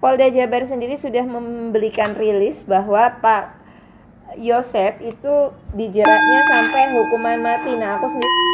Polda Jabar sendiri sudah memberikan rilis bahwa Pak Yosep itu dijeratnya sampai hukuman mati. Nah, aku sendiri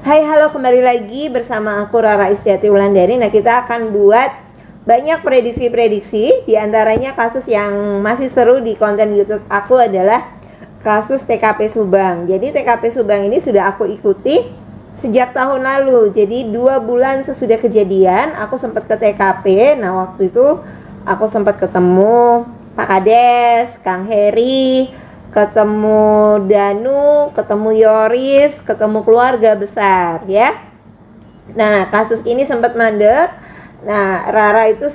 Hai, halo, kembali lagi bersama aku Rara Istiati Wulandari. Nah, kita akan buat banyak prediksi-prediksi. Di antaranya kasus yang masih seru di konten YouTube aku adalah kasus TKP Subang. Jadi TKP Subang ini sudah aku ikuti sejak tahun lalu. Jadi 2 bulan sesudah kejadian aku sempat ke TKP. Nah, waktu itu aku sempat ketemu Pak Kades, Kang Heri, ketemu Danu, ketemu Yoris, ketemu keluarga besar ya. Nah, kasus ini sempat mandek. Nah, Rara itu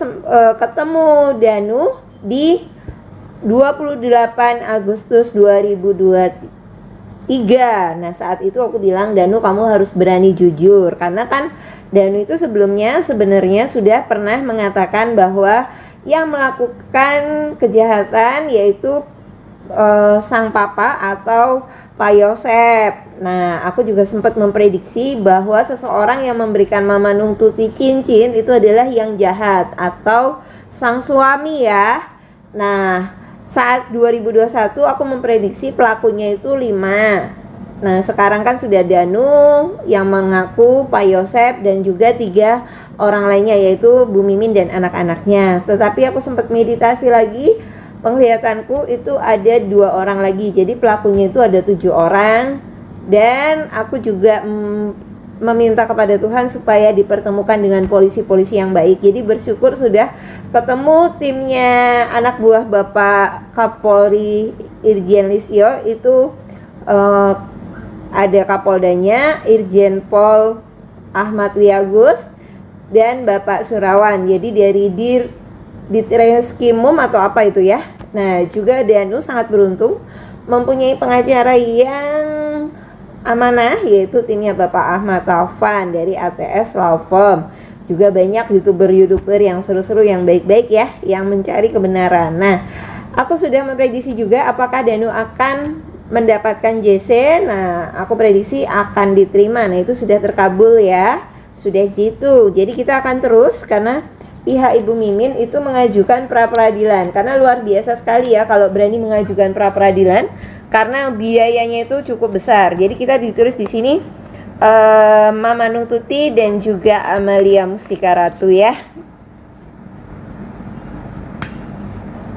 ketemu Danu di 28 Agustus 2023. Nah, saat itu aku bilang, Danu, kamu harus berani jujur. Karena kan Danu itu sebelumnya sebenarnya sudah pernah mengatakan bahwa yang melakukan kejahatan yaitu sang papa atau Pak Yosep. Nah, aku juga sempat memprediksi bahwa seseorang yang memberikan Mama Nung Tuti cincin itu adalah yang jahat atau sang suami ya. Nah, saat 2021 aku memprediksi pelakunya itu 5. Nah, sekarang kan sudah Danu yang mengaku Pak Yosep dan juga 3 orang lainnya yaitu Bu Mimin dan anak-anaknya. Tetapi aku sempat meditasi lagi. Penglihatanku itu ada 2 orang lagi. Jadi pelakunya itu ada 7 orang. Dan aku juga meminta kepada Tuhan supaya dipertemukan dengan polisi-polisi yang baik. Jadi bersyukur sudah ketemu timnya anak buah Bapak Kapolri Irjen Listio. Itu ada Kapoldanya Irjen Pol Ahmad Wiyagus dan Bapak Surawan. Jadi dari Ditreskrimum atau apa itu ya. Nah, juga Danu sangat beruntung mempunyai pengacara yang amanah, yaitu timnya Bapak Ahmad Taufan dari ATS Law Firm. Juga banyak youtuber yang seru-seru, yang baik-baik ya, yang mencari kebenaran. Nah, aku sudah memprediksi juga apakah Danu akan mendapatkan JC. Nah, aku prediksi akan diterima. Nah, itu sudah terkabul ya. Sudah gitu. Jadi kita akan terus karena pihak Ibu Mimin itu mengajukan pra-peradilan. Karena luar biasa sekali ya kalau berani mengajukan pra-peradilan, karena biayanya itu cukup besar. Jadi kita ditulis di sini Mama Nung Tuti dan juga Amalia Mustika Ratu ya.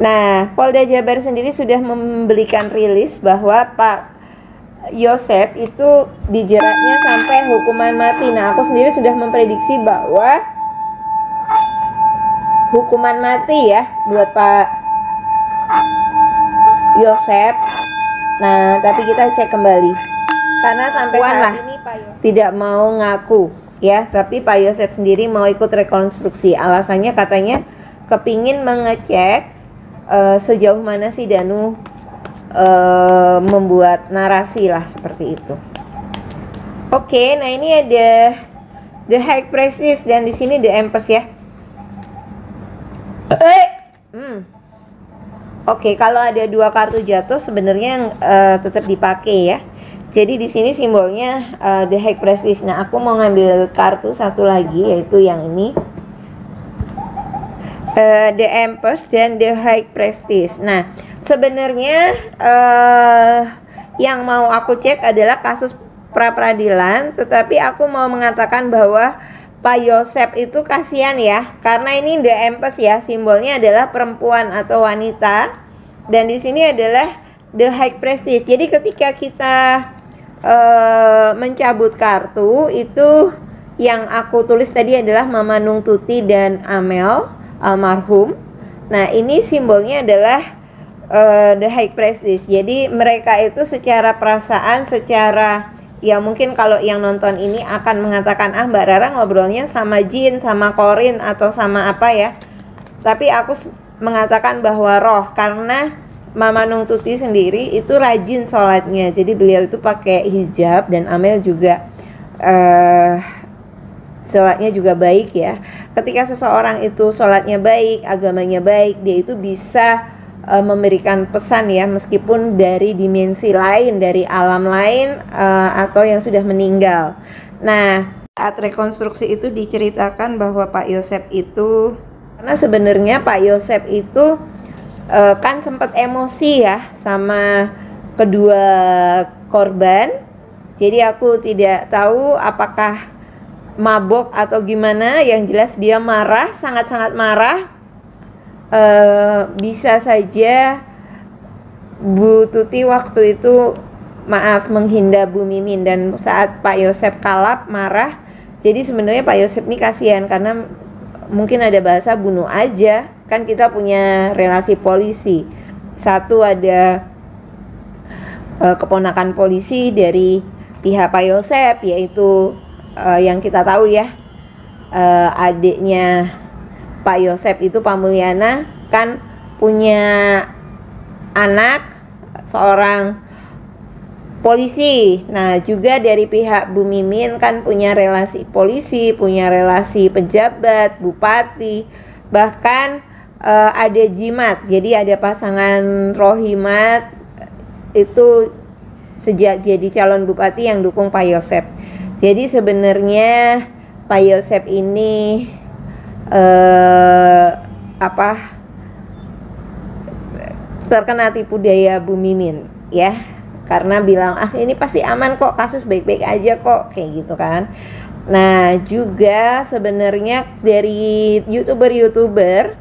Nah, Polda Jabar sendiri sudah memberikan rilis bahwa Pak Yosep itu dijeratnya sampai hukuman mati. Nah, aku sendiri sudah memprediksi bahwa hukuman mati ya buat Pak Yosep. Nah, tapi kita cek kembali karena sampai saat ini Pak Yosep tidak mau ngaku ya, tapi Pak Yosep sendiri mau ikut rekonstruksi. Alasannya katanya kepingin mengecek sejauh mana sih Danu membuat narasi lah seperti itu. Oke, nah ini ada The High Priestess dan di sini The Empress ya. Oke, kalau ada 2 kartu jatuh sebenarnya tetap dipakai ya. Jadi di sini simbolnya The High Priestess. Nah, aku mau ngambil kartu satu lagi yaitu yang ini. The Empress dan The High Priestess. Nah, sebenarnya yang mau aku cek adalah kasus pra-peradilan, tetapi aku mau mengatakan bahwa Pak Yosep itu kasihan ya, karena ini The Empress ya, simbolnya adalah perempuan atau wanita, dan di sini adalah The High Priestess. Jadi ketika kita mencabut kartu itu yang aku tulis tadi adalah Mama Nung Tuti dan Amel almarhum. Nah, ini simbolnya adalah the high priestess. Jadi mereka itu secara perasaan, secara ya mungkin kalau yang nonton ini akan mengatakan, ah Mbak Rara ngobrolnya sama jin, sama korin, atau sama apa ya. Tapi aku mengatakan bahwa roh, karena Mama Nung Tuti sendiri itu rajin sholatnya. Jadi beliau itu pakai hijab, dan Amel juga sholatnya juga baik ya. Ketika seseorang itu sholatnya baik, agamanya baik, dia itu bisa memberikan pesan ya, meskipun dari dimensi lain, dari alam lain, atau yang sudah meninggal. Nah, saat rekonstruksi itu diceritakan bahwa Pak Yosep itu, karena sebenarnya Pak Yosep itu kan sempat emosi ya sama kedua korban. Jadi aku tidak tahu apakah mabok atau gimana, yang jelas dia marah, sangat-sangat marah. Bisa saja Bu Tuti waktu itu menghina Bu Mimin, dan saat Pak Yosep kalap marah, jadi sebenarnya Pak Yosep ini kasihan karena mungkin ada bahasa bunuh aja, kan kita punya relasi polisi. Satu ada keponakan polisi dari pihak Pak Yosep, yaitu yang kita tahu ya, adiknya Pak Yosep itu Pak Mulyana kan punya anak seorang polisi. Nah, juga dari pihak Bu Mimin kan punya relasi polisi, punya relasi pejabat, bupati, bahkan ada jimat. Jadi ada pasangan Rohimat itu sejak jadi calon bupati yang dukung Pak Yosep. Jadi sebenarnya Pak Yosep ini terkena tipu daya Bu Mimin ya, karena bilang ini pasti aman kok, kasus baik-baik aja kok, kayak gitu kan. Nah, juga sebenarnya dari youtuber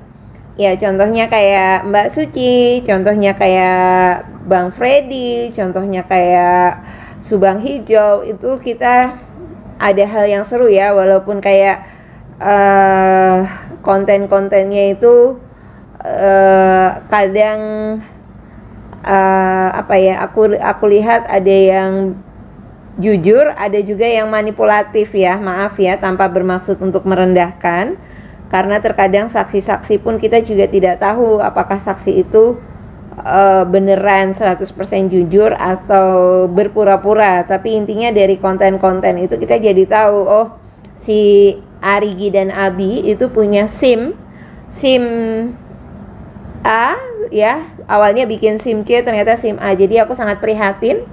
ya, contohnya kayak Mbak Suci, contohnya kayak Bang Freddy, contohnya kayak Subang Hijau, itu kita ada hal yang seru ya, walaupun kayak konten-kontennya itu kadang aku lihat ada yang jujur, ada juga yang manipulatif ya, maaf ya, tanpa bermaksud untuk merendahkan, karena terkadang saksi-saksi pun kita juga tidak tahu apakah saksi itu beneran 100% jujur atau berpura-pura. Tapi intinya dari konten-konten itu kita jadi tahu, oh si Arigi dan Abi itu punya SIM A ya, awalnya bikin SIM C, ternyata SIM A. Jadi aku sangat prihatin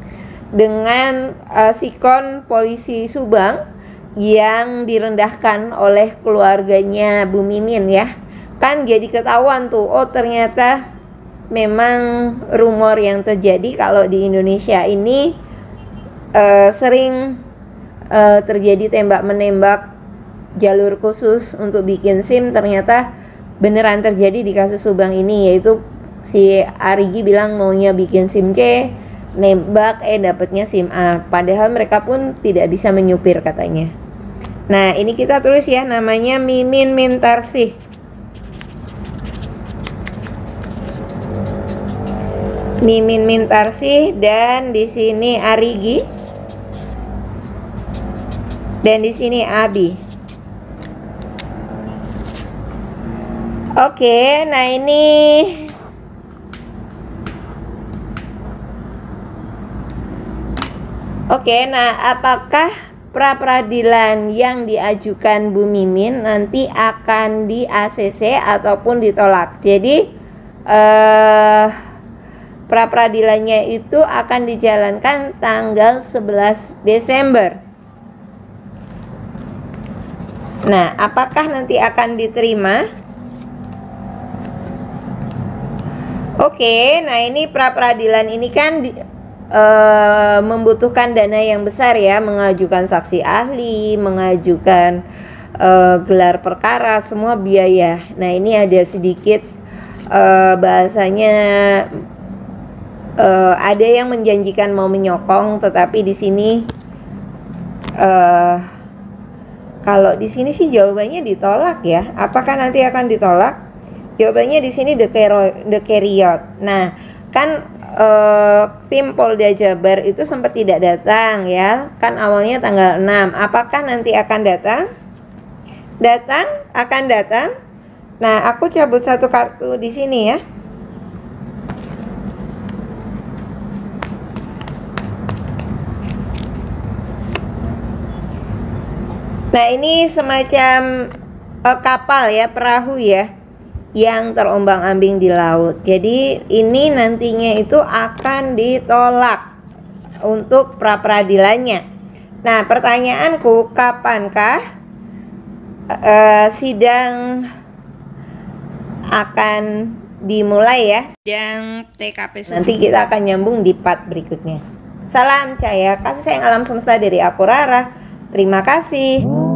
dengan sikon polisi Subang yang direndahkan oleh keluarganya Bu Mimin ya. Kan jadi ketahuan tuh, oh ternyata memang rumor yang terjadi kalau di Indonesia ini sering terjadi tembak-menembak jalur khusus untuk bikin SIM, ternyata beneran terjadi di kasus Subang ini, yaitu si Arigi bilang maunya bikin SIM C, nembak dapatnya SIM A, padahal mereka pun tidak bisa menyupir katanya. Nah, ini kita tulis ya, namanya Mimin Mintarsih. Mimin Mintarsih, dan di sini Arigi, dan di sini Abi. Oke, nah ini apakah pra-peradilan yang diajukan Bu Mimin nanti akan di ACC ataupun ditolak? Jadi pra-peradilannya itu akan dijalankan tanggal 11 Desember. Nah, apakah nanti akan diterima? Oke, nah ini pra-peradilan ini kan membutuhkan dana yang besar ya, mengajukan saksi ahli, mengajukan gelar perkara, semua biaya. Nah, ini ada sedikit bahasanya ada yang menjanjikan mau menyokong, tetapi di sini Kalau di sini sih jawabannya ditolak ya. Apakah nanti akan ditolak? Jawabannya di sini Dekeriot. Nah, kan tim Polda Jabar itu sempat tidak datang ya. Kan awalnya tanggal 6. Apakah nanti akan datang? Akan datang. Nah, aku cabut satu kartu di sini ya. Nah, ini semacam kapal ya, perahu ya, yang terombang-ambing di laut. Jadi ini nantinya itu akan ditolak untuk pra-peradilannya. Nah, pertanyaanku, kapankah sidang akan dimulai ya? Sidang TKP. Nanti kita akan nyambung di part berikutnya. Salam cahaya, kasih sayang alam semesta dari aku Rara. Terima kasih.